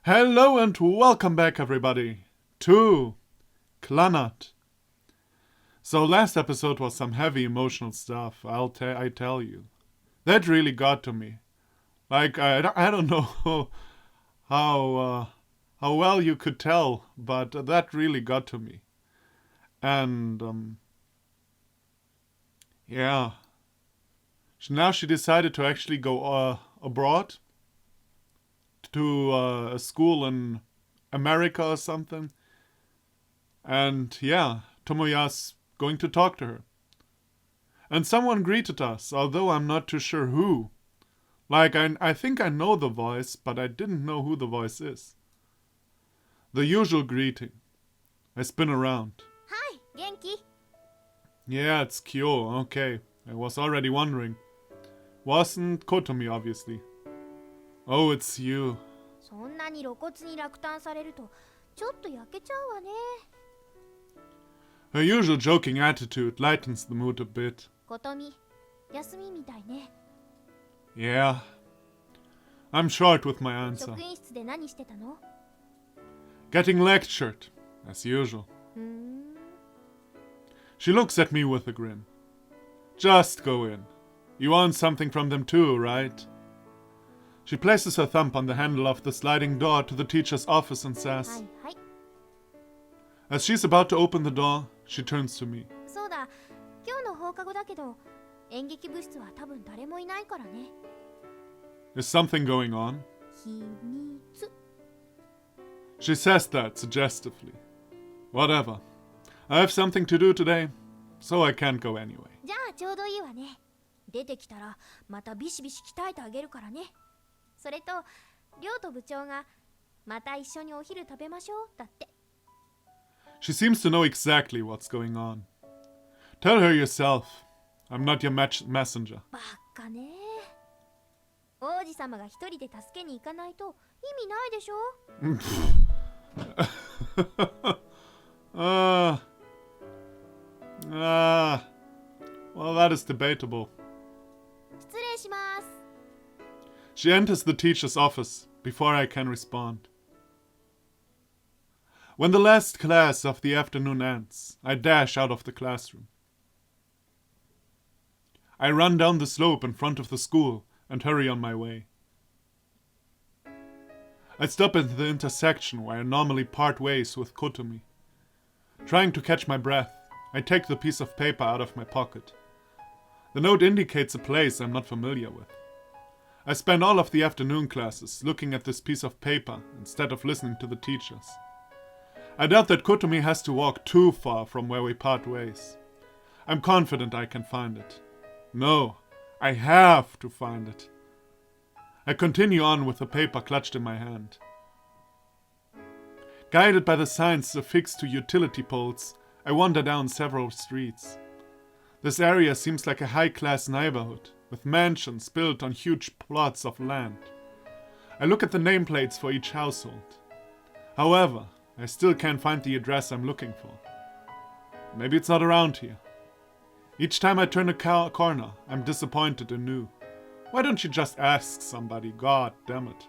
Hello and welcome back, everybody, to Clannad. So last episode was some heavy emotional stuff, I tell you. That really got to me. Like, I don't know how well you could tell, but that really got to me. And, yeah. Now she decided to actually go abroad to a school in America or something. And yeah, Tomoya's going to talk to her. And someone greeted us, although I'm not too sure who. Like, I think I know the voice, but I didn't know who the voice is. The usual greeting. I spin around. Hi, Genki. Yeah, it's Kyo, okay. I was already wondering. Wasn't Kotomi, obviously. Oh, it's you. そんなに露骨に落胆されるとちょっと焼けちゃうわね。Her usual joking attitude lightens the mood a bit. ことみ、休みみたいね。Yeah. I'm short with my answer. 職員室で何してたの？ Getting lectured, as usual. She looks at me with a grin. Just go in. You want something from them too, right? She places her thumb on the handle of the sliding door to the teacher's office and はい says, はい。 as she's about to open the door, she turns to me. そうだ、今日の放課後だけど、演劇部室は多分誰もいないからね。Is something going on? 秘密。 She says that suggestively. Whatever. I have something to do today, so I can't go anyway. じゃあちょうどいいわね。出てきたらまたビシビシ鍛えてあげるからね。それと、亮と部長がまた一緒にお昼食べましょうだって。 She seems to know exactly what's going on. Tell her yourself. I'm not your messenger. バカね。王子様が一人で助けに行かないと意味ないでしょ。Well, that is debatable. 失礼します。 She enters the teacher's office before I can respond. When the last class of the afternoon ends, I dash out of the classroom. I run down the slope in front of the school and hurry on my way. I stop at the intersection where I normally part ways with Kotomi. Trying to catch my breath, I take the piece of paper out of my pocket. The note indicates a place I'm not familiar with. I spend all of the afternoon classes looking at this piece of paper instead of listening to the teachers. I doubt that Kotomi has to walk too far from where we part ways. I'm confident I can find it. No, I have to find it. I continue on with the paper clutched in my hand. Guided by the signs affixed to utility poles, I wander down several streets. This area seems like a high-class neighborhood, with mansions built on huge plots of land. I look at the nameplates for each household. However, I still can't find the address I'm looking for. Maybe it's not around here. Each time I turn a corner, I'm disappointed anew. Why don't you just ask somebody? God damn it.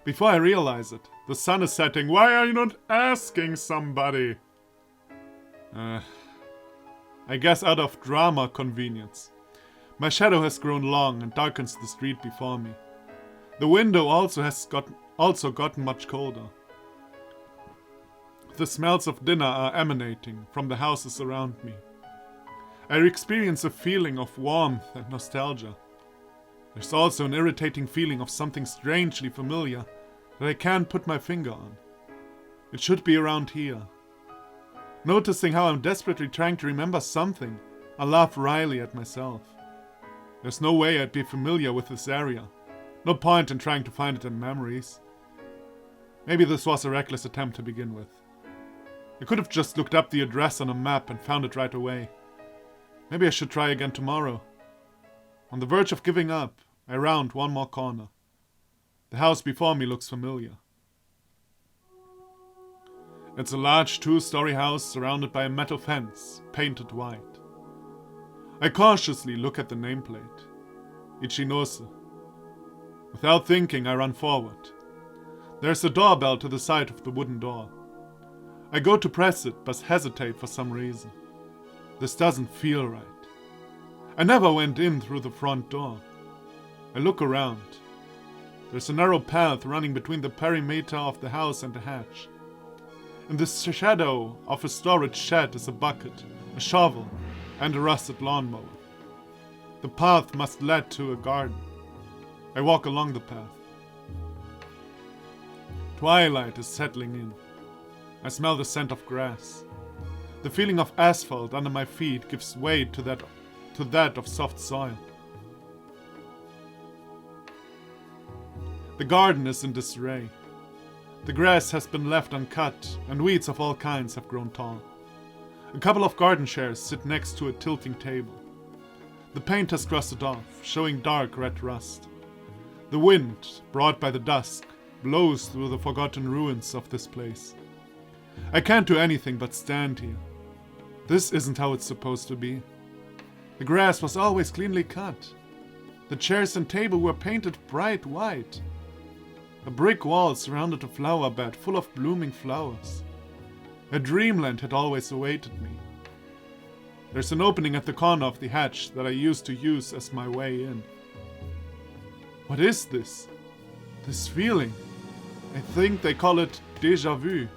Before I realize it, the sun is setting. Why are you not asking somebody? I guess out of drama convenience. My shadow has grown long and darkens the street before me. The window also has gotten much colder. The smells of dinner are emanating from the houses around me. I experience a feeling of warmth and nostalgia. There's also an irritating feeling of something strangely familiar that I can't put my finger on. It should be around here. Noticing how I'm desperately trying to remember something, I laugh wryly at myself. There's no way I'd be familiar with this area. No point in trying to find it in memories. Maybe this was a reckless attempt to begin with. I could have just looked up the address on a map and found it right away. Maybe I should try again tomorrow. On the verge of giving up, I round one more corner. The house before me looks familiar. It's a large two-story house surrounded by a metal fence, painted white. I cautiously look at the nameplate. Ichinose. Without thinking, I run forward. There's a doorbell to the side of the wooden door. I go to press it, but hesitate for some reason. This doesn't feel right. I never went in through the front door. I look around. There's a narrow path running between the perimeter of the house and the hatch. In the shadow of a storage shed is a bucket, a shovel, and a rusted lawnmower. The path must lead to a garden. I walk along the path. Twilight is settling in. I smell the scent of grass. The feeling of asphalt under my feet gives way to that of soft soil. The garden is in disarray. The grass has been left uncut, and weeds of all kinds have grown tall. A couple of garden chairs sit next to a tilting table. The paint has crusted off, showing dark red rust. The wind, brought by the dusk, blows through the forgotten ruins of this place. I can't do anything but stand here. This isn't how it's supposed to be. The grass was always cleanly cut. The chairs and table were painted bright white. A brick wall surrounded a flower bed full of blooming flowers. A dreamland had always awaited me. There's an opening at the corner of the hatch that I used to use as my way in. What is this? This feeling? I think they call it déjà vu.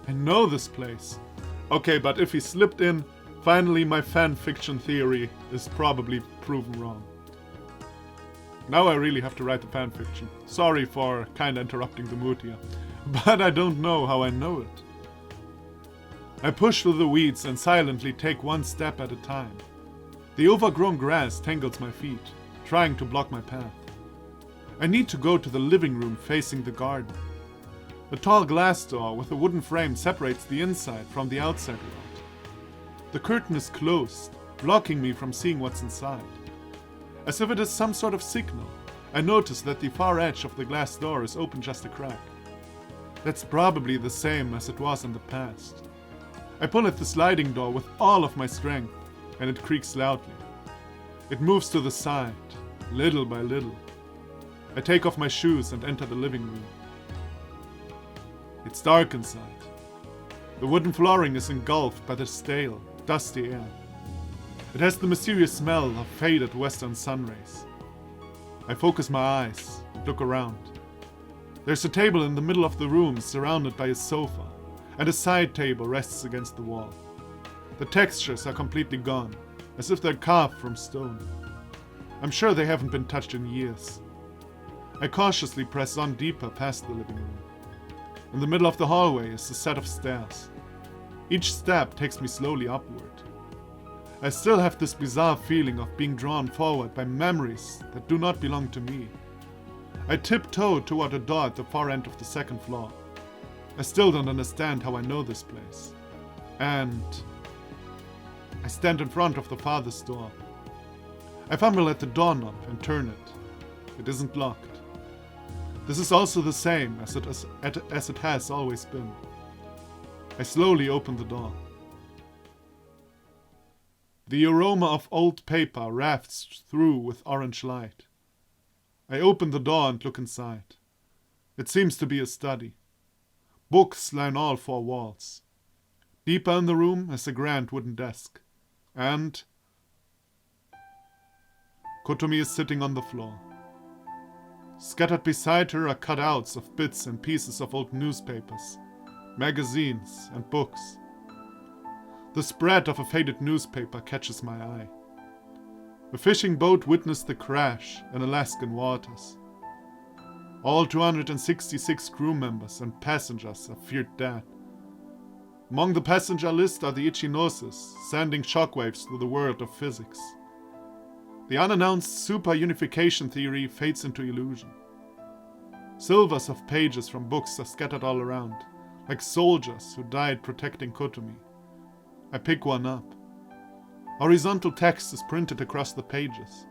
I know this place. Okay, but if he slipped in, finally my fan fiction theory is probably proven wrong. Now I really have to write the fan fiction. Sorry for kinda interrupting the mood here, but I don't know how I know it. I push through the weeds and silently take one step at a time. The overgrown grass tangles my feet, trying to block my path. I need to go to the living room facing the garden. A tall glass door with a wooden frame separates the inside from the outside world. The curtain is closed, blocking me from seeing what's inside. As if it is some sort of signal, I notice that the far edge of the glass door is open just a crack. That's probably the same as it was in the past. I pull at the sliding door with all of my strength, and it creaks loudly. It moves to the side, little by little. I take off my shoes and enter the living room. It's dark inside. The wooden flooring is engulfed by the stale, dusty air. It has the mysterious smell of faded western sun rays. I focus my eyes and look around. There's a table in the middle of the room surrounded by a sofa, and a side table rests against the wall. The textures are completely gone, as if they're carved from stone. I'm sure they haven't been touched in years. I cautiously press on deeper past the living room. In the middle of the hallway is a set of stairs. Each step takes me slowly upward. I still have this bizarre feeling of being drawn forward by memories that do not belong to me. I tiptoe toward a door at the far end of the second floor. I still don't understand how I know this place. And I stand in front of the farthest door. I fumble at the doorknob and turn it. It isn't locked. This is also the same as it has always been. I slowly open the door. The aroma of old paper wafts through with orange light. I open the door and look inside. It seems to be a study. Books line all four walls. Deeper in the room is a grand wooden desk. And Kotomi is sitting on the floor. Scattered beside her are cutouts of bits and pieces of old newspapers, magazines, and books. The spread of a faded newspaper catches my eye. A fishing boat witnessed the crash in Alaskan waters. All 266 crew members and passengers are feared dead. Among the passenger list are the Ichinoses, sending shockwaves through the world of physics. The unannounced super-unification theory fades into illusion. Silvers of pages from books are scattered all around, like soldiers who died protecting Kotomi. I pick one up. Horizontal text is printed across the pages.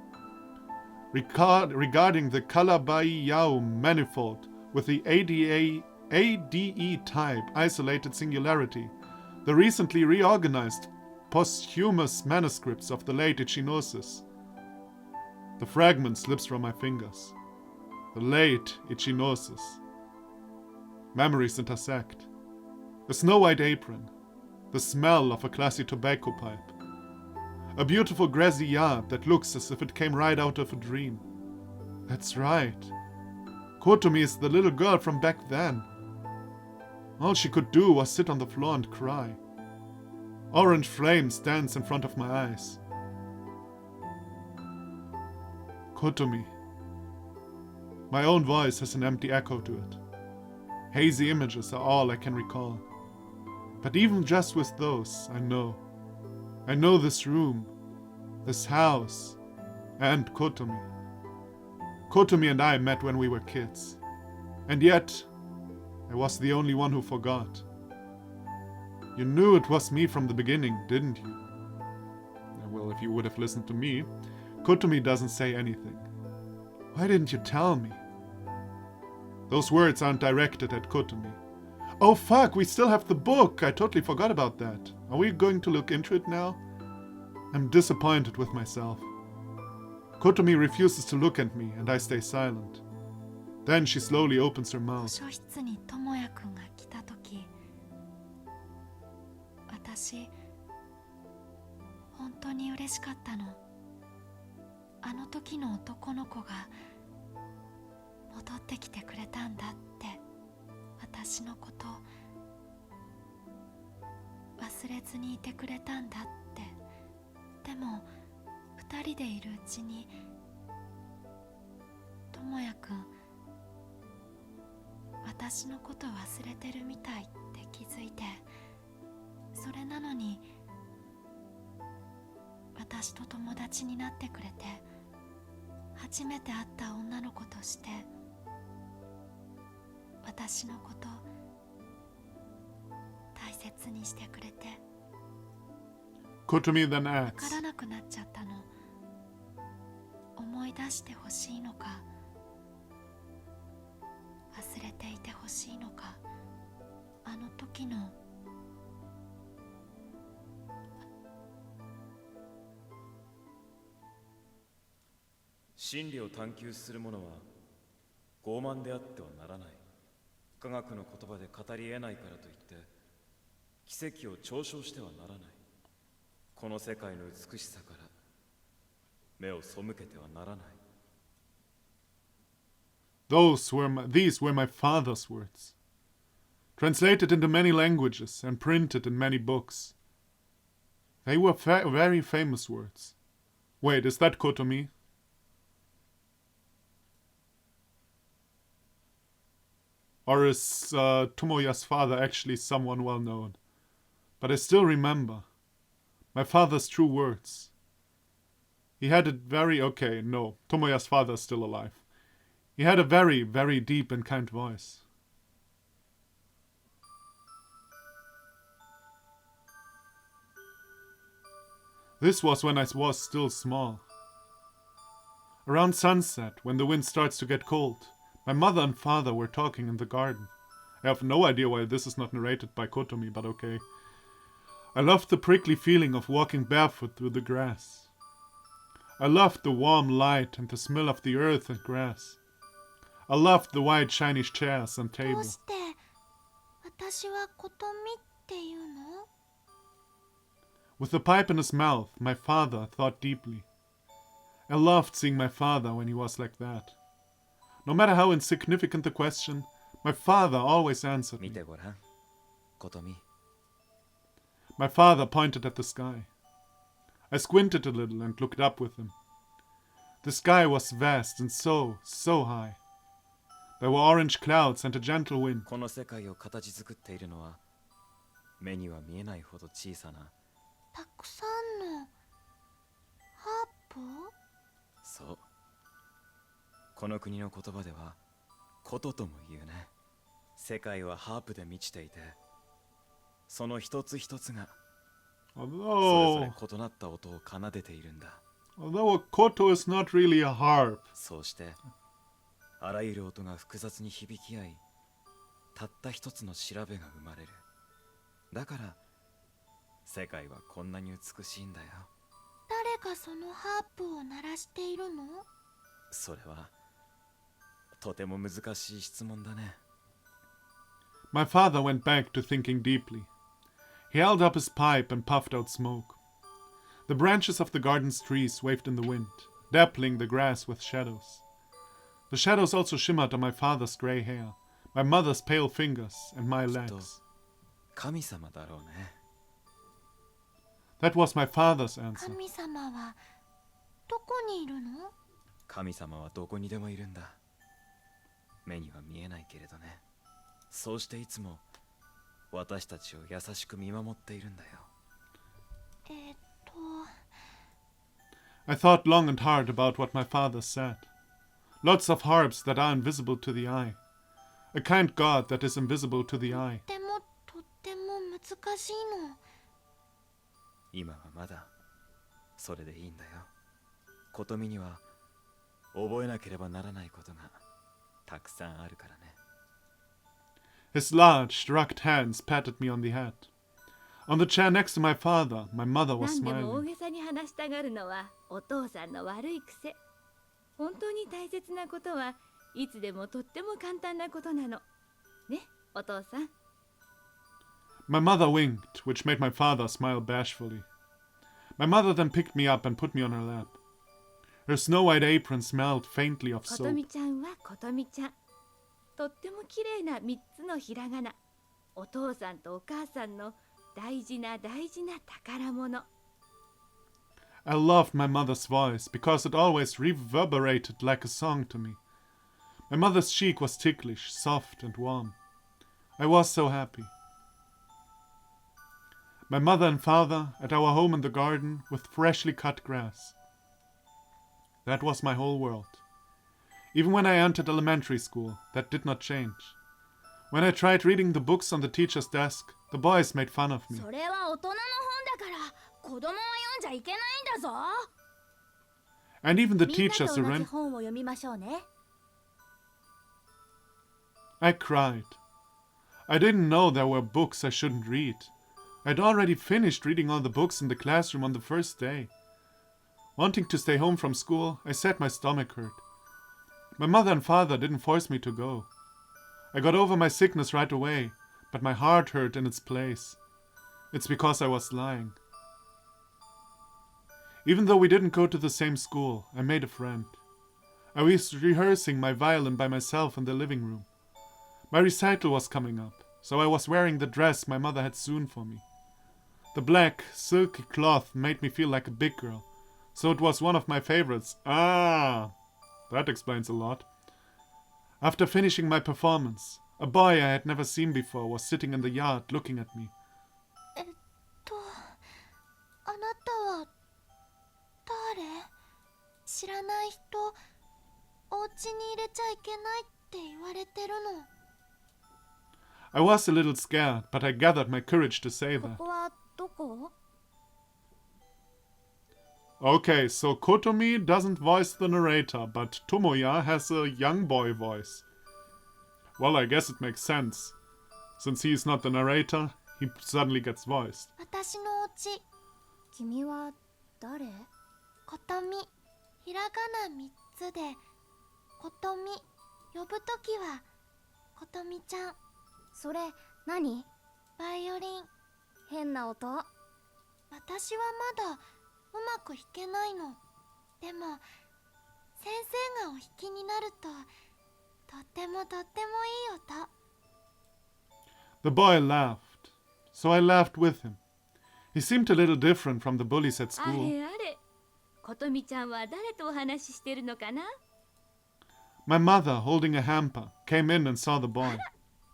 Regarding the Kalabai-Yau manifold with the ADE type isolated singularity, the recently reorganized posthumous manuscripts of the late Ichinoses. The fragment slips from my fingers. The late Ichinoses. Memories intersect. A snow-white apron. The smell of a classy tobacco pipe. A beautiful grassy yard that looks as if it came right out of a dream. That's right. Kotomi is the little girl from back then. All she could do was sit on the floor and cry. Orange flames dance in front of my eyes. Kotomi. My own voice has an empty echo to it. Hazy images are all I can recall. But even just with those, I know. I know this room, this house, and Kotomi. Kotomi and I met when we were kids. And yet, I was the only one who forgot. You knew it was me from the beginning, didn't you? Well, if you would have listened to me, Kotomi doesn't say anything. Why didn't you tell me? Those words aren't directed at Kotomi. Oh fuck, we still have the book! I totally forgot about that. Are we going to look into it now? I'm disappointed with myself. Kotomi refuses to look at me, and I stay silent. Then she slowly opens her mouth. 図書室に智也くんが来たとき、私、本当に嬉しかったの。あの時の男の子が戻ってきてくれたんだって、私のこと忘れずにいてくれたんだって。でも二人でいるうちに智也くん私のこと忘れてるみたいって気づいて、それなのに私と友達になってくれて、初めて会った女の子として私のこと大切にしてくれて。 Kotomi then わ asks, からなくなっちゃったの。思い出してほしいのか忘れていてほしいのか、あの時の真理を探求する者は傲慢であってはならない。科学の言葉で語り得ないからといって奇跡を嘲笑してはならない。この世界の美しさから目を背けてはならない。these were my father's words, translated into many languages and printed in many books. They were very famous words. Wait, is that Kotomi? Or is Tomoya's father actually someone well known? But I still remember my father's true words. He had a very... Okay, no, Tomoya's father is still alive. He had a very, very deep and kind voice. This was when I was still small. Around sunset, when the wind starts to get cold, my mother and father were talking in the garden. I have no idea why this is not narrated by Kotomi, but okay. I loved the prickly feeling of walking barefoot through the grass. I loved the warm light and the smell of the earth and grass. I loved the white shiny chairs and ど table. うして私はことみっていうの？ With the pipe in his mouth, my father thought deeply. I loved seeing my father when he was like that. No matter how insignificant the question, my father always answered me. 見てごらん、ことみ。 My father pointed at the sky. I squinted a little and looked up with him. The sky was vast and so high. There were orange clouds and a gentle wind. この世界を形作っているのは目には見えないほど小さな。たくさんのハープ？そう。この国の言葉ではこととも言うね。世界はハープで満ちていて、その一つ一つがそれぞれ異なった音を奏でているんだ。Although a koto is not really a harp. そうしてあらゆる音が複雑に響き合い、たった一つの調べが生まれる。だから世界はこんなに美しいんだよ。誰がそのハープを鳴らしているの？それはとても難しい質問だね。My father went back to thinking deeply. He held up his pipe and puffed out smoke. The branches of the garden's trees waved in the wind, dappling the grass with shadows. The shadows also shimmered on my father's grey hair, my mother's pale fingers, and my legs. 神様だろうね。 That was my father's answer. 神様はどこにいるの？神様はどこにでもいるんだ。目には見えないけれどね。そうしていつも私たちを優しく見守っているんだよ。I thought long and hard about what my father said. Lots of harps that are invisible to the eye. A kind God that is invisible to the eye. とっても難しいの。今はまだそれでいいんだよ。琴美には覚えなければならないことがたくさんあるからね。His large, rugged hands patted me on the head. On the chair next to my father, my mother was 何でも大 smiling. げさに話したがるのはお父さんの悪い癖。本当に大切なことはいつでもとっても簡単なことなの。ね、お父さん。My mother winked, which made my father smile bashfully. My mother then picked me up and put me on her lap. Her snow-white apron smelled faintly of こと soap. みちゃんはことみちゃん。とっても綺麗な3つのひらがな。お父さんとお母さんの大事な大事な宝物。I loved my mother's voice because it always reverberated like a song to me. My mother's cheek was ticklish, soft and warm. I was so happy. My mother and father at our home in the garden with freshly cut grass. That was my whole world. Even when I entered elementary school, that did not change. When I tried reading the books on the teacher's desk, the boys made fun of me. それは大人の本だから子供は読んじゃいけないんだぞ。 And even the みんなと teachers 同じ around. 本を読みましょうね。 I cried. I didn't know there were books I shouldn't read. I'd already finished reading all the books in the classroom on the first day. Wanting to stay home from school, I said my stomach hurt. My mother and father didn't force me to go. I got over my sickness right away, but my heart hurt in its place. It's because I was lying. Even though we didn't go to the same school, I made a friend. I was rehearsing my violin by myself in the living room. My recital was coming up, so I was wearing the dress my mother had sewn for me. The black, silky cloth made me feel like a big girl, so it was one of my favorites. Ah, that explains a lot. After finishing my performance, a boy I had never seen before was sitting in the yard looking at me. あなたは誰？知らない人、お家に入れちゃいけないって言われてるの。I was a little scared, but I gathered my courage to say こ that. こはどこ？ Okay, so Kotomi doesn't voice the narrator, but Tomoya has a young boy voice. Well, I guess it makes sense. Since he's not the narrator, he suddenly gets voiced. 私のお家、君は誰？ことみ、ひらがな3つで、ことみ、呼ぶときは、ことみちゃん、それ何？バイオリン。変な音。私はまだうまく弾けないの。でも、先生がお弾きになると、とってもいい音。The boy laughed, so I laughed with him. He seemed a little different from the bullies at あ school. れあれ。ことみちゃんは誰とお話ししてるのかな？ My mother, holding a hamper, came in and saw the boy.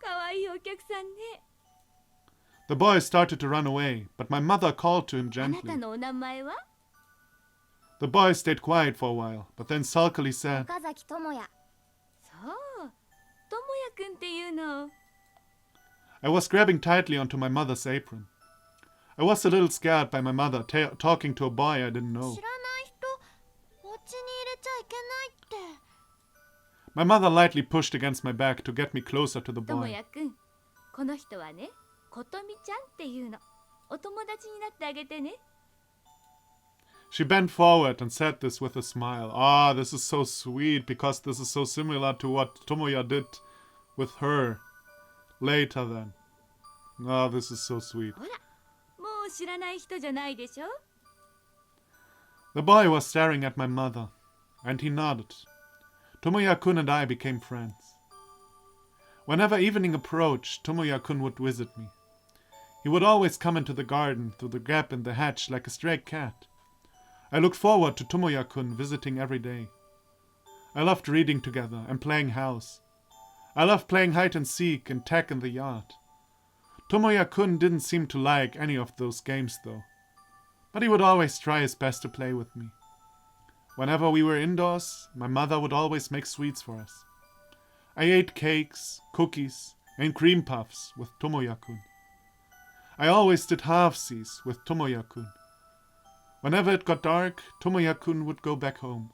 かわいいお客さんね。 The boy started to run away, but my mother called to him あなた gently. のお名前は？ The boy stayed quiet for a while, but then sulkily said, 岡崎智也。そう。ともやくんっていうの。 I was grabbing tightly onto my mother's apron. I was a little scared by my mother talking to a boy I didn't know. 知らない人、お家に入れちゃいけないって。 My mother lightly pushed against my back to get me closer to the とも boy. やくん、この人はね、ことみちゃんっていうの。お友達になってあげてね。 She bent forward and said this with a smile. Ah, this is so sweet because this is so similar to what Tomoya did with her. Later then. Oh, this is so sweet. ほら、もう知らない人じゃないでしょ。 The boy was staring at my mother, and he nodded. Tomoya-kun and I became friends. Whenever evening approached, Tomoya-kun would visit me. He would always come into the garden through the gap in the hedge like a stray cat. I looked forward to Tomoya-kun visiting every day. I loved reading together and playing house. I loved playing hide and seek and tag in the yard. Tomoya-kun didn't seem to like any of those games though. But he would always try his best to play with me. Whenever we were indoors, my mother would always make sweets for us. I ate cakes, cookies, and cream puffs with Tomoya-kun. I always did half-seas with Tomoya-kun. Whenever it got dark, Tomoya-kun would go back home.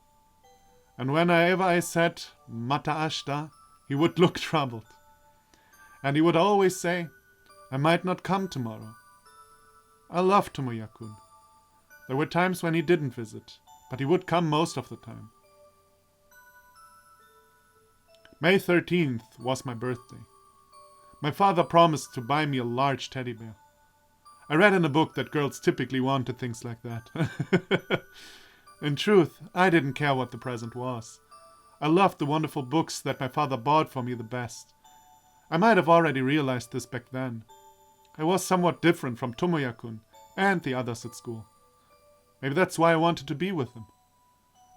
And whenever I said, "Mata ashita," he would look troubled. And he would always say, "I might not come tomorrow." I loved Tomoya-kun. There were times when he didn't visit, but he would come most of the time. May 13th was my birthday. My father promised to buy me a large teddy bear. I read in a book that girls typically wanted things like that. In truth, I didn't care what the present was. I loved the wonderful books that my father bought for me the best. I might have already realized this back then. I was somewhat different from Tomoya-kun and the others at school. Maybe that's why I wanted to be with him.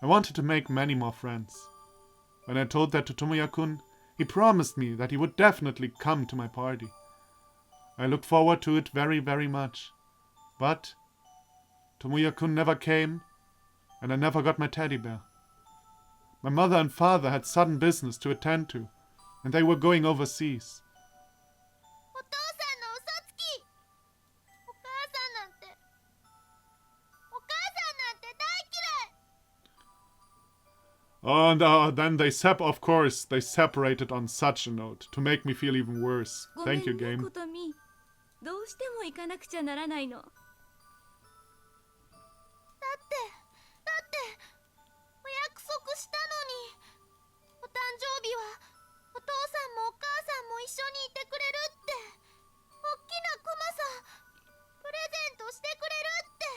I wanted to make many more friends. When I told that to Tomoya-kun, he promised me that he would definitely come to my party. I looked forward to it very, very much. But Tomoya-kun never came, and I never got my teddy bear. My mother and father had sudden business to attend to, and they were going overseas. お父さんの嘘つき。お母さんなんて大嫌い。And then of course, they separated on such a note to make me feel even worse. ごめん Thank you, ね、 game. ことみ。どうしても行かなくちゃならないの。だってお約束したのに。お誕生日はお父さんもお母さんも一緒にいてくれるって。おっきなクマさんプレゼントしてくれるって。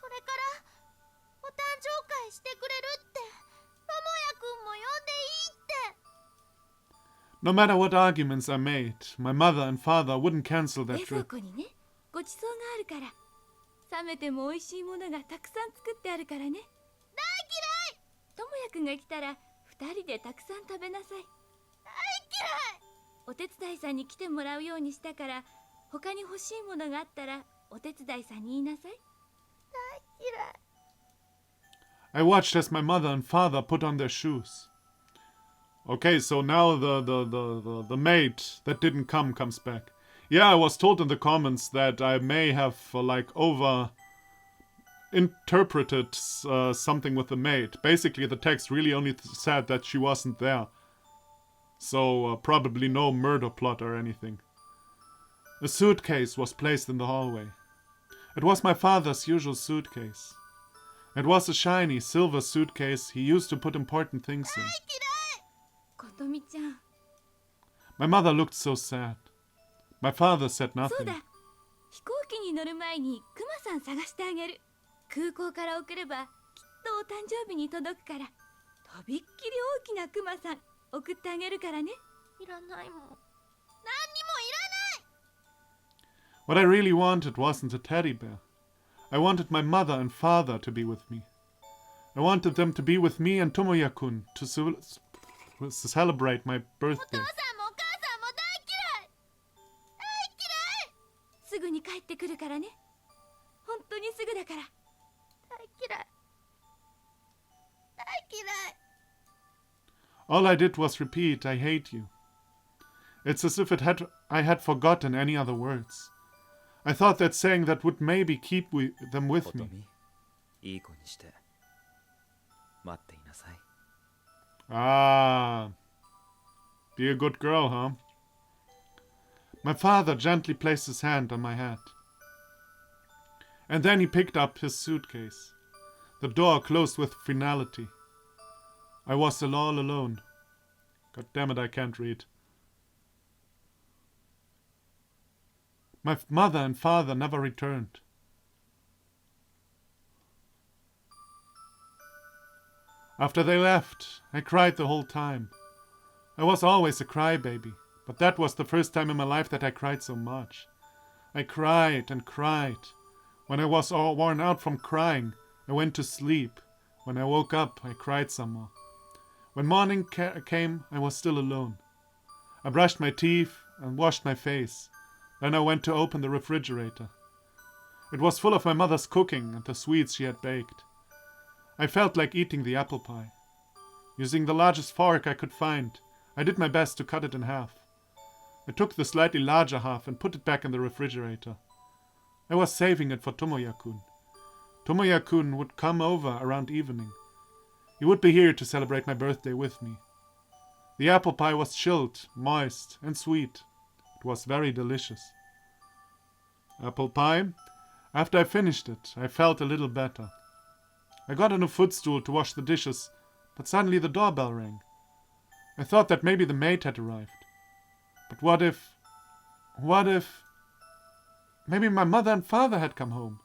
それからお誕生会してくれるって。ともやくんも呼んでいいって。 No matter what arguments I made, my mother and father wouldn't cancel that 冷蔵 trip. 庫にね、ごちそうがあるから。冷めても美味しいものがたくさん作ってあるからね。大嫌い。ともやくんが来たら2人でたくさん食べなさい。大嫌い。お手伝いさんに来てもらうようにしたから、他に欲しいものがあったらお手伝いさんに言いなさい。大嫌い。 I watched as my mother and father put on their shoes. Okay, so now the maid that didn't come comes back. Yeah, I was told in the comments that I may have over interpreted something with the maid. Basically, the text really only said that she wasn't there. So probably no murder plot or anything. A suitcase was placed in the hallway. It was my father's usual suitcase. It was a shiny silver suitcase he used to put important things in. ことみちゃん。 My mother looked so sad. My father said そう nothing. だ。飛行機に乗る前にクマさん探してあげる。空港から送ればきっとお誕生日に届くから。とびっきり大きなクマさん送ってあげるからね。いらないもん。何にもいらない。 What I really wanted wasn't a teddy bear. I wanted my mother and father to be with me. I wanted them to be with me and Tomoya-kun to celebrate my お birthday. 父さんもお母さんも大嫌い。大嫌い。すぐに帰ってくるからね。本当にすぐだから。大嫌い。大嫌い。 All I did was repeat, "I hate you." It's as if I had forgotten any other words. I thought that saying that would maybe keep them with me. いい子にして待っていなさい。 Ah, be a good girl, huh? My father gently placed his hand on my head. And then he picked up his suitcase. The door closed with finality. I was all alone. God damn it, I can't read. My mother and father never returned. After they left, I cried the whole time. I was always a crybaby, but that was the first time in my life that I cried so much. I cried and cried. When I was all worn out from crying, I went to sleep. When I woke up, I cried some more. When morning came, I was still alone. I brushed my teeth and washed my face. Then I went to open the refrigerator. It was full of my mother's cooking and the sweets she had baked. I felt like eating the apple pie. Using the largest fork I could find, I did my best to cut it in half. I took the slightly larger half and put it back in the refrigerator. I was saving it for Tomoya-kun. Tomoya-kun would come over around evening. He would be here to celebrate my birthday with me. The apple pie was chilled, moist, and sweet. It was very delicious. Apple pie? After I finished it, I felt a little better. I got on a footstool to wash the dishes, but suddenly the doorbell rang. I thought that maybe the maid had arrived. But what if... Maybe my mother and father had come home.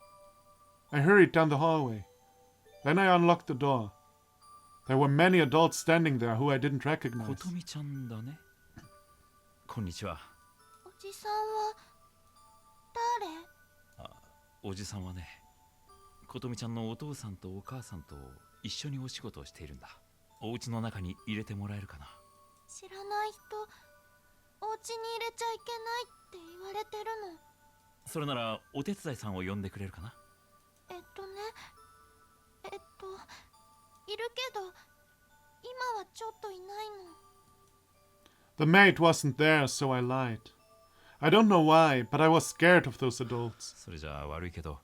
I hurried down the hallway. Then I unlocked the door. There were many adults standing there who I didn't recognize. 琴美ちゃんだね。こんにちは。おじさんは誰？おじさんはね、琴美ちゃんのお父さんとお母さんと一緒にお仕事をしているんだ。お家の中に入れてもらえるかな。知らない人、お家に入れちゃいけないって言われてるの。それならお手伝いさんを呼んでくれるかな。いるけど、今はちょっといないの。The maid wasn't there, so I lied. I don't know why, but I was scared of those adults. それじゃあ悪いけど、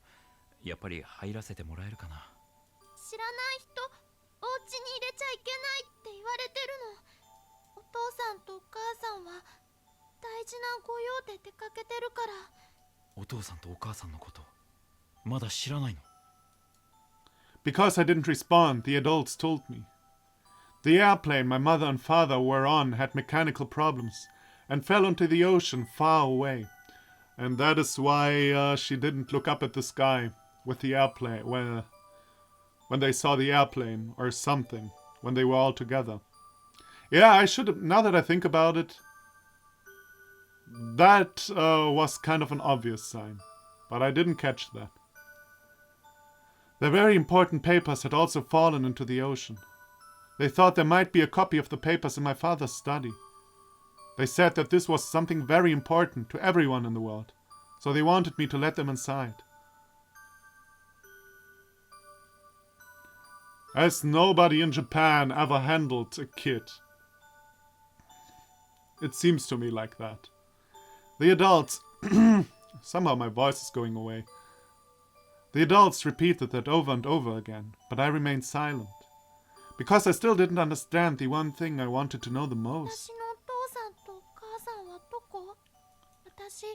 やっぱり入らせてもらえるかな。知らない人、お家に入れちゃいけないって言われてるの。お父さんとお母さんは大事なご用で出かけてるから。お父さんとお母さんのこと、まだ知らないの。Because I didn't respond, the adults told me. The airplane my mother and father were on had mechanical problems and fell into the ocean far away. And that is why she didn't look up at the sky with the airplane when they saw the airplane or something, when they were all together. Yeah, I should have, now that I think about it, that was kind of an obvious sign, but I didn't catch that. The very important papers had also fallen into the ocean. They thought there might be a copy of the papers in my father's study. They said that this was something very important to everyone in the world, so they wanted me to let them inside. As nobody in Japan ever handled a kid. It seems to me like that. The adults... Somehow my voice is going away. The adults repeated that over and over again, but I remained silent. Because I still didn't understand the one thing I wanted to know the most. 私のお父さんとお母さんはどこ？私、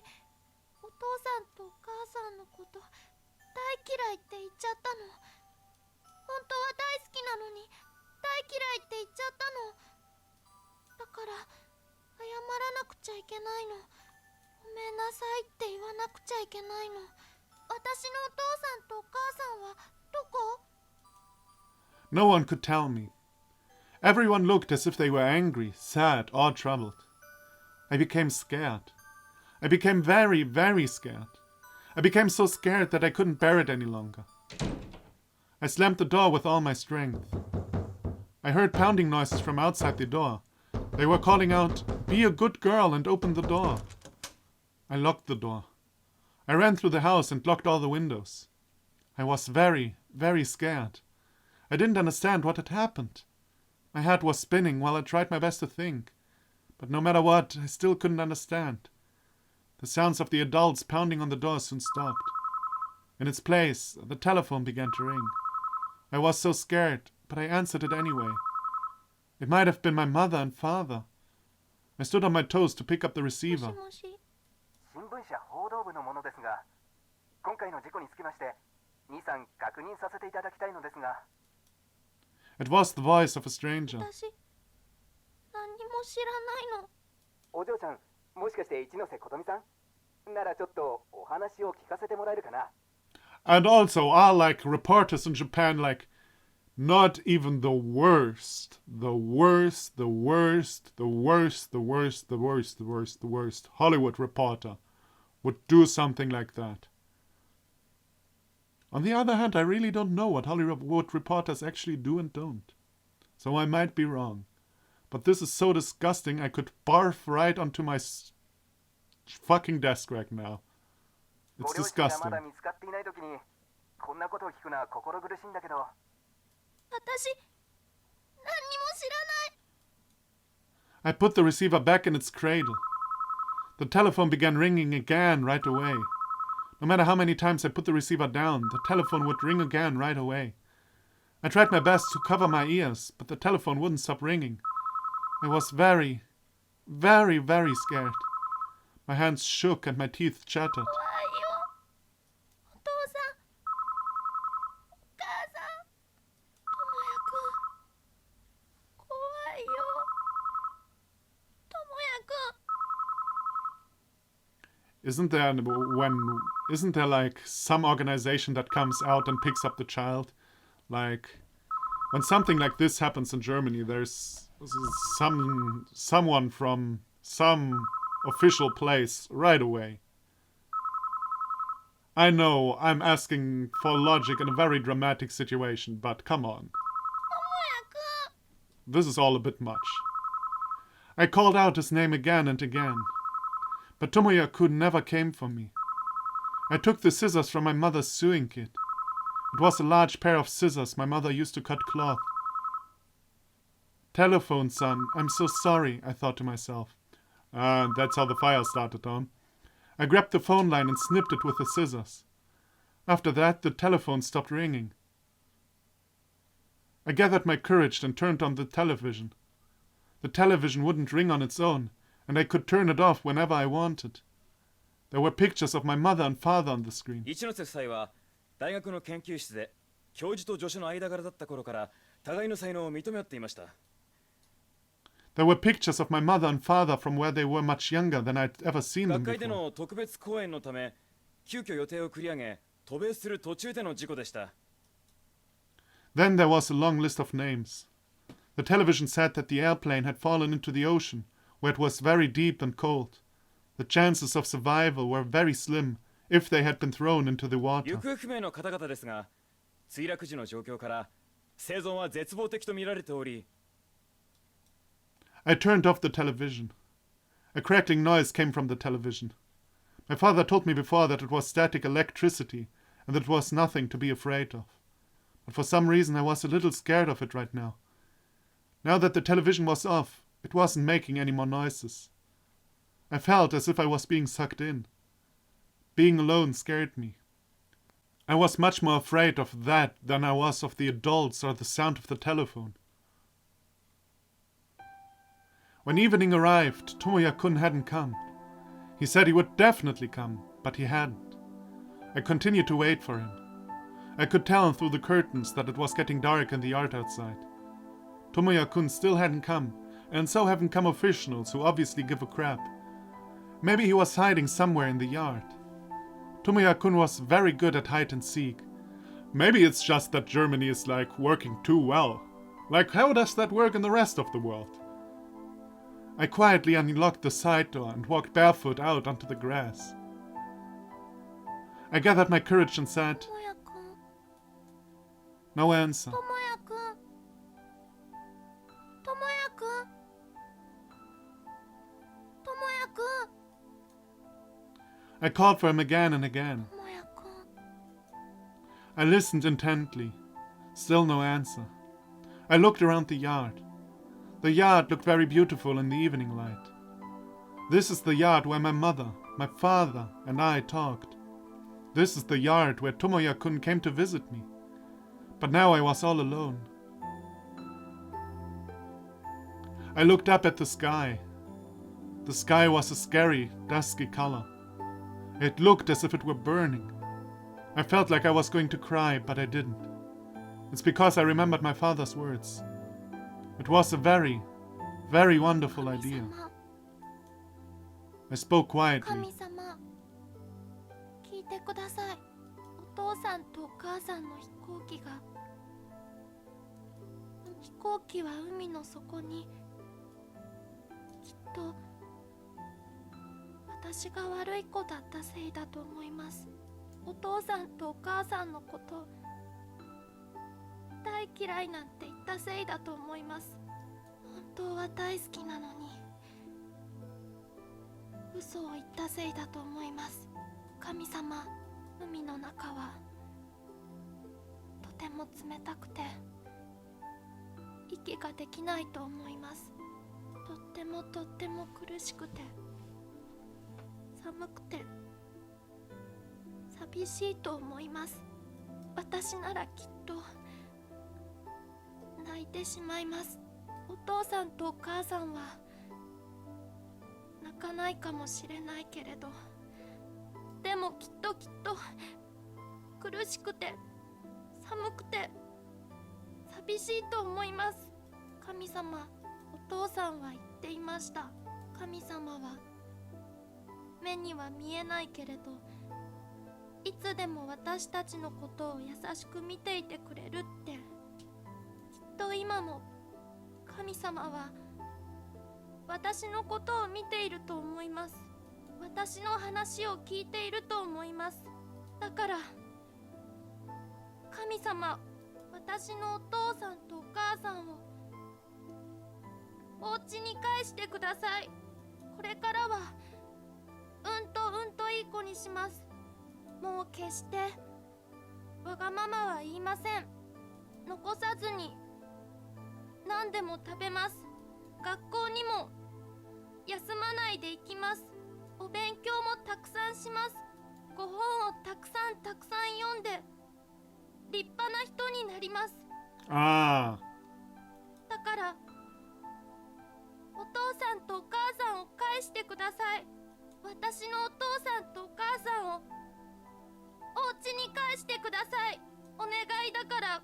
お父さんとお母さんのこと大嫌いって言っちゃったの。本当は大好きなのに大嫌いって言っちゃったの。だから謝らなくちゃいけないの。ごめんなさいって言わなくちゃいけないの。私のお父さんとお母さんはどこ？ No one could tell me. Everyone looked as if they were angry, sad, or troubled. I became scared. I became very, very scared. I became so scared that I couldn't bear it any longer. I slammed the door with all my strength. I heard pounding noises from outside the door. They were calling out, "Be a good girl and open the door." I locked the door. I ran through the house and locked all the windows. I was very, very scared. I didn't understand what had happened. My head was spinning while I tried my best to think. But no matter what, I still couldn't understand. The sounds of the adults pounding on the door soon stopped. In its place, the telephone began to ring. I was so scared, but I answered it anyway. It might have been my mother and father. I stood on my toes to pick up the もし receiver. もし。新聞社報道部の者ですが、今回の事故につきまして2、3確認させていただきたいのですが。 It was the voice of a stranger. 私、何にも知らないの。お嬢ちゃん、もしかして一ノ瀬琴美さん？ならちょっとお話を聞かせてもらえるかな。 And also, are like reporters in Japan like not even the worst, the worst, the worst, the worst, the worst, the worst, the worst, the worst Hollywood reporter would do something like that. On the other hand, I really don't know what Hollywood reporters actually do and don't. So I might be wrong. But this is so disgusting, I could barf right onto my fucking desk right now. ご It's 両親がま disgusting. だ見つかっていないときにこんなことを聞くのは心苦しいんだけど。私何にも知らない。 I put the receiver back in its cradle. The telephone began ringing again right away. No matter how many times I put the receiver down, the telephone would ring again right away. I tried my best to cover my ears, but the telephone wouldn't stop ringing. I was very, very, very scared. My hands shook and my teeth chattered. 怖いよ。お父さん、お母さん、ともやくん。怖いよ。ともやくん。 Isn't there like some organization that comes out and picks up the child? Like when something like this happens in Germany, there's someone from some official place right away. I know I'm asking for logic in a very dramatic situation, but come on. ともやくん。 This is all a bit much. I called out his name again and again, but Tomoya-kun never came for me. I took the scissors from my mother's sewing kit. It was a large pair of scissors my mother used to cut cloth. Telephone, son, I'm so sorry, I thought to myself. That's how the fire started on. I grabbed the phone line and snipped it with the scissors. After that, the telephone stopped ringing. I gathered my courage and turned on the television. The television wouldn't ring on its own, and I could turn it off whenever I wanted. There were pictures of my mother and father on the screen. 一ノ瀬夫妻は大学の研究室で教授と助手の間柄だった頃から互いの才能を認め合っていました。 There were pictures of my mother and father from where they were much younger than I'd ever seen them 学会で before. の特別講演のため急遽予定を繰り上げ渡米する途中での事故でした。 Then there was a long list of names. The television said that the airplane had fallen into the ocean, where it was very deep and cold. The chances of survival were very slim if they had been thrown into the 行 water. 方不明の方々ですが墜落時の状況から生存は絶望的と見られており I turned off the television. A crackling noise came from the television. My father told me before that it was static electricity and that it was nothing to be afraid of. But for some reason I was a little scared of it right now. Now that the television was off, it wasn't making any more noises. I felt as if I was being sucked in. Being alone scared me. I was much more afraid of that than I was of the adults or the sound of the telephone. When evening arrived, Tomoya-kun hadn't come. He said he would definitely come, but he hadn't. I continued to wait for him. I could tell through the curtains that it was getting dark in the yard outside. Tomoya-kun still hadn't come, and so haven't come officials who obviously give a crap. Maybe he was hiding somewhere in the yard. Tomoya-kun was very good at hide and seek. Maybe it's just that Germany is like working too well. Like how does that work in the rest of the world? I quietly unlocked the side door and walked barefoot out onto the grass. I gathered my courage and said, ともやくん。 no answer. ともやくん。ともやくん。ともやくん。 I called for him again and again. ともやくん。 I listened intently. Still no answer. I looked around the yard. The yard looked very beautiful in the evening light. This is the yard where my mother, my father, and I talked. This is the yard where Tomoya-kun came to visit me. But now I was all alone. I looked up at the sky. The sky was a scary, dusky color. It looked as if it were burning. I felt like I was going to cry, but I didn't. It's because I remembered my father's words. It was a very, very wonderful idea. 神様。 I spoke quietly. 神様。いてください。お父さんとお母さんの飛行機が。飛行機は海の底に。きっと私が悪い子だったせいだと思います。お父さんとお母さんのこと大嫌いなんて言ったせいだと思います。本当は大好きなのに嘘を言ったせいだと思います。神様、海の中はとても冷たくて息ができないと思います。とっても苦しくて寒くて寂しいと思います。私ならきっと泣いてしまいます。お父さんとお母さんは泣かないかもしれないけれど、でもきっと苦しくて寒くて寂しいと思います。神様、お父さんは言っていました。神様は目には見えないけれどいつでも私たちのことを優しく見ていてくれるって。きっと今も神様は私のことを見ていると思います。私の話を聞いていると思います。だから神様、私のお父さんとお母さんをお家に返してください。これからはうんといい子にします。もう決してわがままは言いません。残さずに何でも食べます。学校にも休まないで行きます。お勉強もたくさんします。ご本をたくさん読んで立派な人になります。Ah. だからお父さんとお母さんを返してください。私のお父さんとお母さんをお家に返してください。お願いだから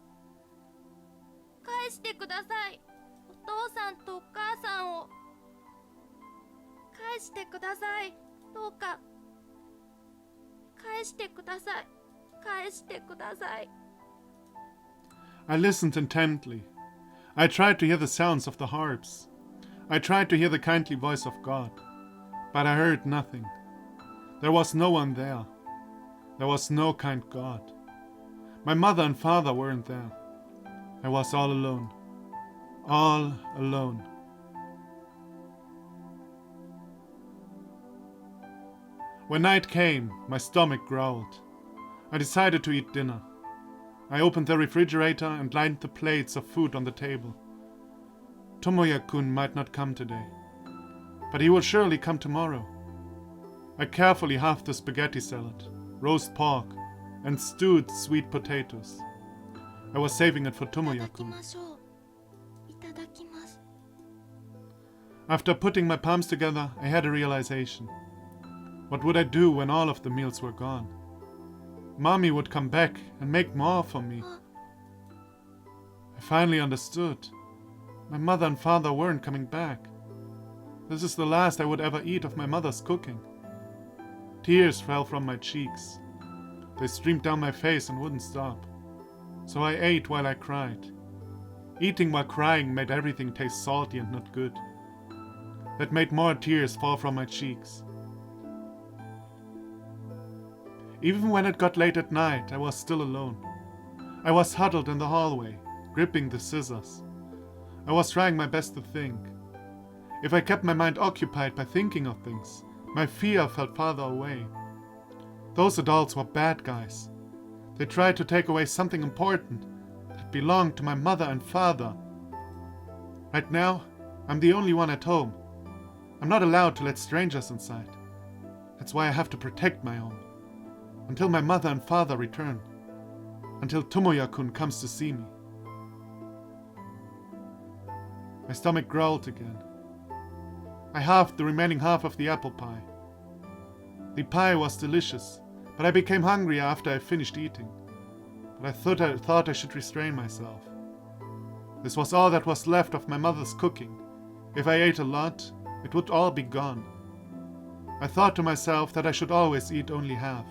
返してください。お父さんとお母さんを返してください。どうか返してください。返してください。I listened intently. I tried to hear the sounds of the harps. I tried to hear the kindly voice of God. But I heard nothing. There was no one there. There was no kind God. My mother and father weren't there. I was all alone. All alone. When night came, my stomach growled. I decided to eat dinner. I opened the refrigerator and lined the plates of food on the table. Tomoya-kun might not come today, but he will surely come tomorrow. I carefully halved the spaghetti salad, roast pork, and stewed sweet potatoes. I was saving it for いただき Tomoya-kun. ましょう。いただきます。 After putting my palms together, I had a realization. What would I do when all of the meals were gone? Mommy would come back and make more for me. I finally understood. My mother and father weren't coming back. This is the last I would ever eat of my mother's cooking. Tears fell from my cheeks. They streamed down my face and wouldn't stop. So I ate while I cried. Eating while crying made everything taste salty and not good. That made more tears fall from my cheeks. Even when it got late at night, I was still alone. I was huddled in the hallway, gripping the scissors. I was trying my best to think. If I kept my mind occupied by thinking of things, my fear felt farther away. Those adults were bad guys. They tried to take away something important that belonged to my mother and father. Right now, I'm the only one at home. I'm not allowed to let strangers inside. That's why I have to protect my own. Until my mother and father return. Until Tomoya-kun comes to see me. My stomach growled again. I halved the remaining half of the apple pie. The pie was delicious, but I became hungry after I finished eating. But I thought I should restrain myself. This was all that was left of my mother's cooking. If I ate a lot, it would all be gone. I thought to myself that I should always eat only half.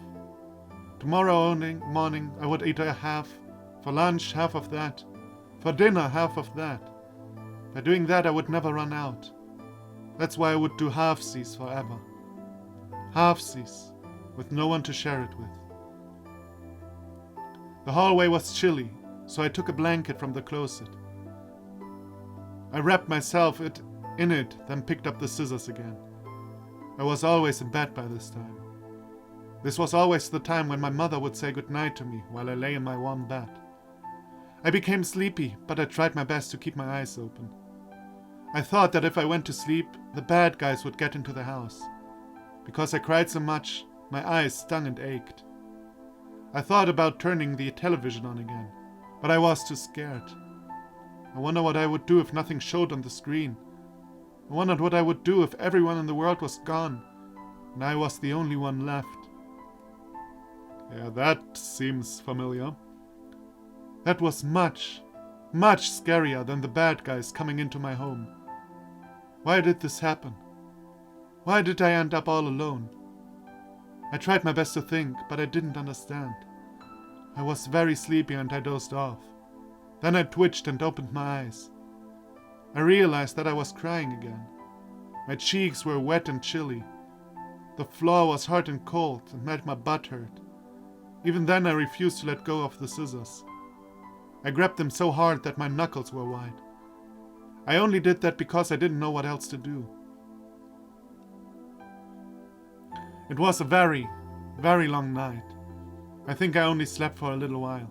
Tomorrow morning I would eat a half. For lunch, half of that. For dinner, half of that. By doing that, I would never run out. That's why I would do halfsies forever. Halfsies, with no one to share it with. The hallway was chilly, so I took a blanket from the closet. I wrapped myself in it, then picked up the scissors again. I was always in bed by this time. This was always the time when my mother would say goodnight to me while I lay in my warm bed. I became sleepy, but I tried my best to keep my eyes open. I thought that if I went to sleep, the bad guys would get into the house. Because I cried so much, my eyes stung and ached. I thought about turning the television on again, but I was too scared. I wondered what I would do if nothing showed on the screen. I wondered what I would do if everyone in the world was gone, and I was the only one left. Yeah, that seems familiar. That was much, much scarier than the bad guys coming into my home. Why did this happen? Why did I end up all alone? I tried my best to think, but I didn't understand. I was very sleepy and I dozed off. Then I twitched and opened my eyes. I realized that I was crying again. My cheeks were wet and chilly. The floor was hard and cold and made my butt hurt. Even then I refused to let go of the scissors. I grabbed them so hard that my knuckles were white. I only did that because I didn't know what else to do. It was a very, very long night. I think I only slept for a little while.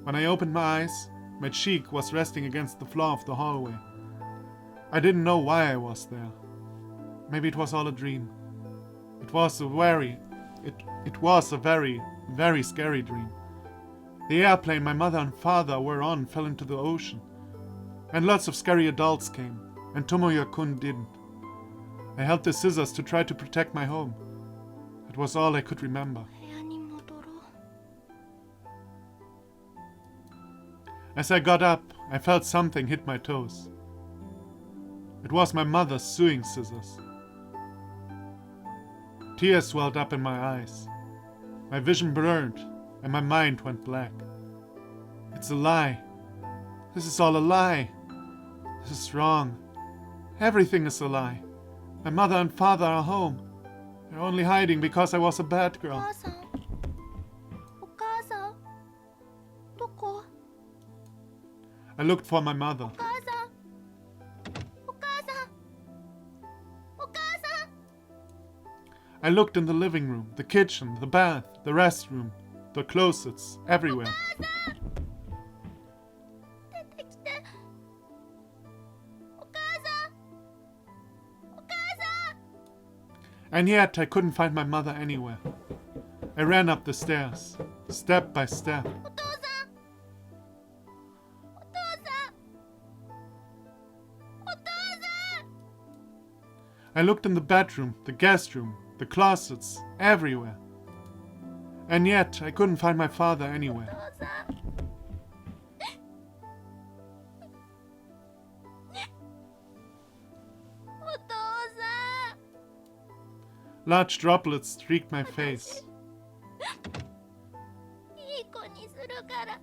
When I opened my eyes, my cheek was resting against the floor of the hallway. I didn't know why I was there. Maybe it was all a dream. It was a very, very scary dream. The airplane my mother and father were on fell into the ocean. And lots of scary adults came, and Tomoya-kun didn't. I held the scissors to try to protect my home. It was all I could remember. 部屋に戻ろう。 As I got up, I felt something hit my toes. It was my mother's sewing scissors. Tears swelled up in my eyes. My vision blurred, and my mind went black. It's a lie. This is all a lie. This is wrong. Everything is a lie. My mother and father are home. They're only hiding because I was a bad お girl. 母さんお母さんどこ I looked for my mother. お母さんお母さんお母さん I looked in the living room, the kitchen, the bath, the restroom, the closets, everywhere. 出てきてお母さんお母さん And yet I couldn't find my mother anywhere. I ran up the stairs, step by step. お父さんお父さんお父さん I looked in the bedroom, the guest room, the closets, everywhere. And yet I couldn't find my father お anywhere. 父さん お父さん Large droplets streaked my face. いい子にするからい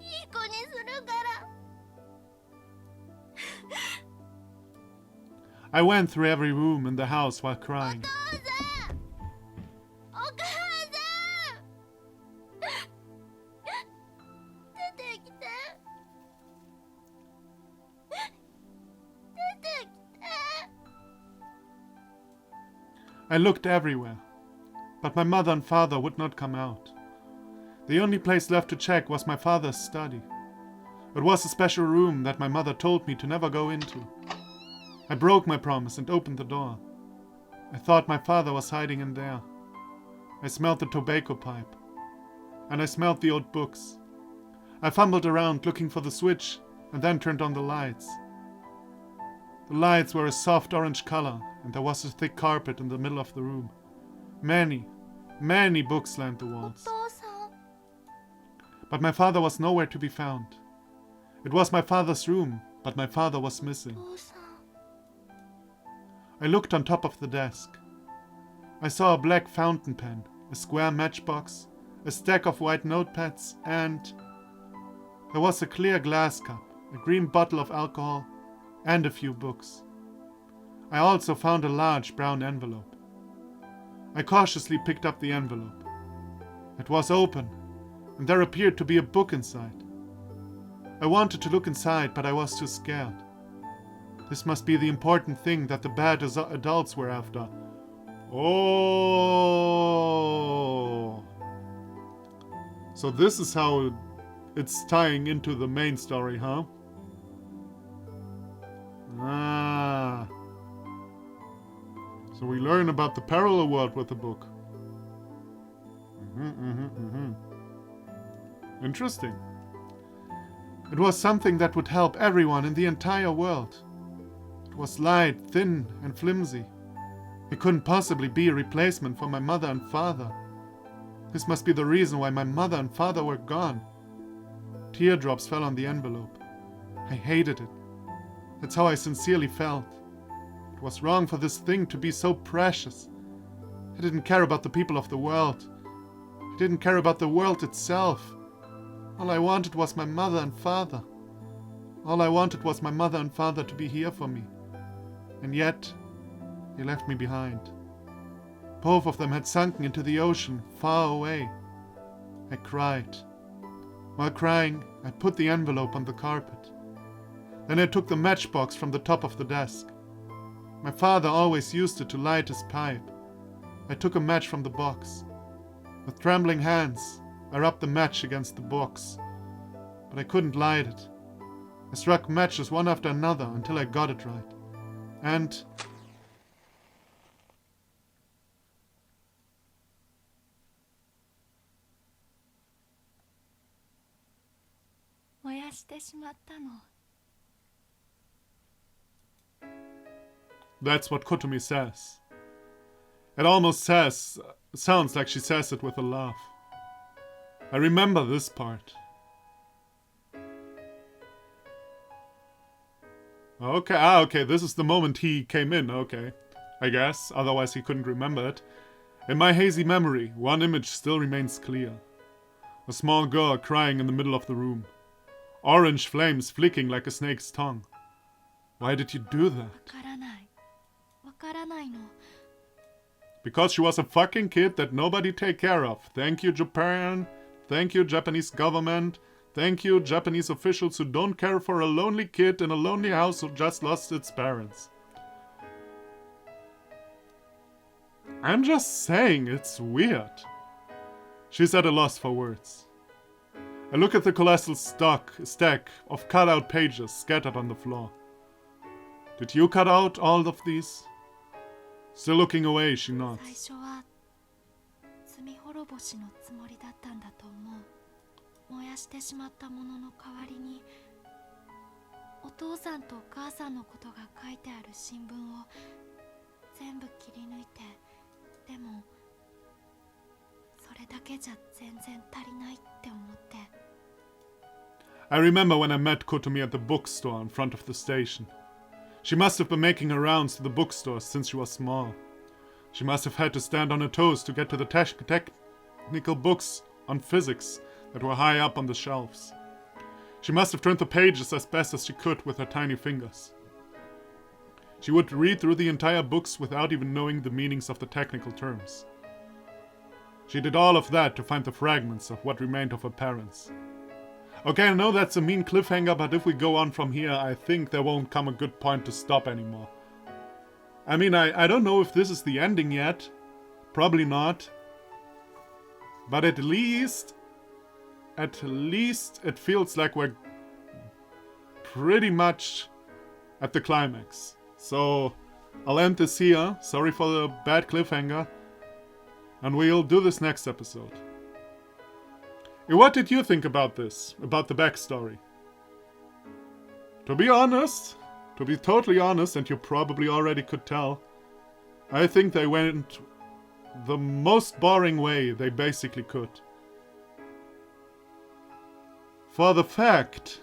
い子にするから I went through every room in the house while crying. お父さんお母さん出てきて出てきて I looked everywhere, but my mother and father would not come out. The only place left to check was my father's study. It was a special room that my mother told me to never go into. I broke my promise and opened the door. I thought my father was hiding in there. I smelled the tobacco pipe. And I smelled the old books. I fumbled around looking for the switch and then turned on the lights. The lights were a soft orange color and there was a thick carpet in the middle of the room. Many, many books lined the お walls. 父さん But my father was nowhere to be found. It was my father's room, but my father was お missing. 父さん I looked on top of the desk. I saw a black fountain pen, a square matchbox, a stack of white notepads, and there was a clear glass cup, a green bottle of alcohol, and a few books. I also found a large brown envelope. I cautiously picked up the envelope. It was open, and there appeared to be a book inside. I wanted to look inside, but I was too scared. This must be the important thing that the bad adults were after. Oh! So this is how it's tying into the main story, huh? Ah. So we learn about the parallel world with the book. Interesting. It was something that would help everyone in the entire world. It was light, thin, and flimsy. It couldn't possibly be a replacement for my mother and father. This must be the reason why my mother and father were gone. Teardrops fell on the envelope. I hated it. That's how I sincerely felt. It was wrong for this thing to be so precious. I didn't care about the people of the world. I didn't care about the world itself. All I wanted was my mother and father. All I wanted was my mother and father to be here for me. And yet, they left me behind. Both of them had sunken into the ocean, far away. I cried. While crying, I put the envelope on the carpet. Then I took the matchbox from the top of the desk. My father always used it to light his pipe. I took a match from the box. With trembling hands, I rubbed the match against the box, but I couldn't light it. I struck matches one after another until I got it right. And that's what Kotomi says. It almost sounds like she says it with a laugh. I remember this part. Okay, this is the moment he came in, okay. I guess, otherwise he couldn't remember it. In my hazy memory, one image still remains clear. A small girl crying in the middle of the room. Orange flames flicking like a snake's tongue. Why did you do that? Because she was a fucking kid that nobody take care of. Thank you, Japan. Thank you, Japanese government. Thank you, Japanese officials who don't care for a lonely kid in a lonely house who just lost its parents. I'm just saying, it's weird. She's at a loss for words. I look at the colossal stack of cut-out pages scattered on the floor. Did you cut out all of these? Still looking away, she nods. 最初は罪滅ぼしのつもりだったんだと思う。燃やしてしまったものの代わりに、お父さんとお母さんのことが書いてある新聞を全部切り抜いて、でもそれだけじゃ全然足りないって思って。I remember when I met Kotomi at the bookstore in front of the station. She must have been making her rounds to the bookstores since she was small. She must have had to stand on her toes to get to the technical books on physics that were high up on the shelves. She must have turned the pages as best as she could with her tiny fingers. She would read through the entire books without even knowing the meanings of the technical terms. She did all of that to find the fragments of what remained of her parents. Okay, I know that's a mean cliffhanger, but if we go on from here, I think there won't come a good point to stop anymore. I mean, I don't know if this is the ending yet. Probably not. But at least it feels like we're pretty much at the climax. So, I'll end this here. Sorry for the bad cliffhanger. And we'll do this next episode. What did you think about this? About the backstory? To be totally honest, and you probably already could tell, I think they went the most boring way they basically could. For the fact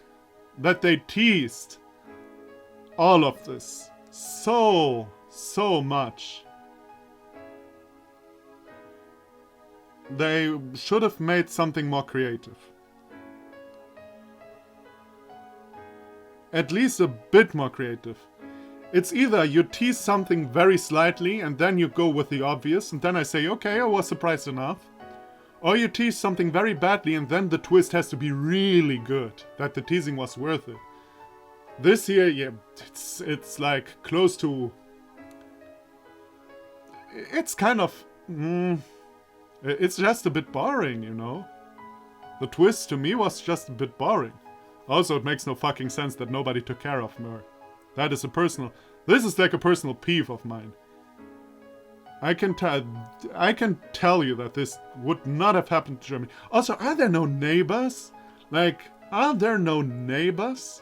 that they teased all of this so much. they should have made something more creative. At least a bit more creative. It's either you tease something very slightly and then you go with the obvious and then I say, okay, I was surprised enough. Or you tease something very badly and then the twist has to be really good, that the teasing was worth it. This here, yeah, it's like close to... It's kind of... it's just a bit boring, you know? The twist to me was just a bit boring. Also, it makes no fucking sense that nobody took care of Mer. That is a personal... This is like a personal peeve of mine. I can tell you that this would not have happened to Germany. Also, are there no neighbors? Like, are there no neighbors?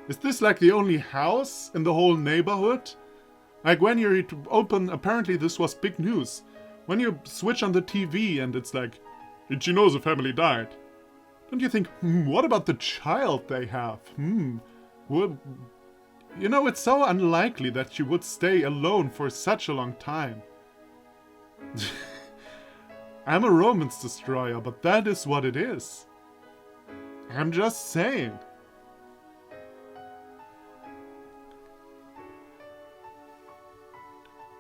Is this like the only house in the whole neighborhood? Like when you open, apparently this was big news. When you switch on the TV and it's like, did she know the family died? Don't you think, what about the child they have? Would... You know, it's so unlikely that she would stay alone for such a long time. I'm a romance destroyer, but that is what it is. I'm just saying.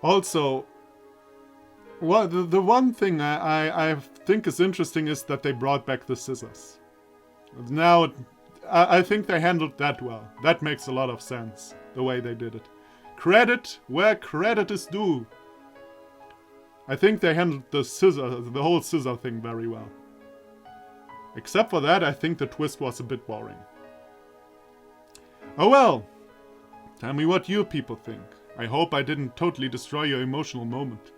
Also, well, the one thing I think is interesting is that they brought back the scissors. Now, I think they handled that well. That makes a lot of sense, the way they did it. Credit where credit is due. I think they handled the whole scissor thing very well. Except for that, I think the twist was a bit boring. Oh well. Tell me what you people think. I hope I didn't totally destroy your emotional moment.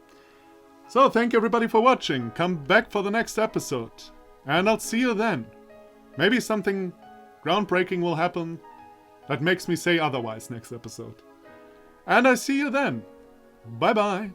So, thank you everybody for watching. Come back for the next episode. And I'll see you then. Maybe something groundbreaking will happen that makes me say otherwise next episode. And I see you then. Bye bye.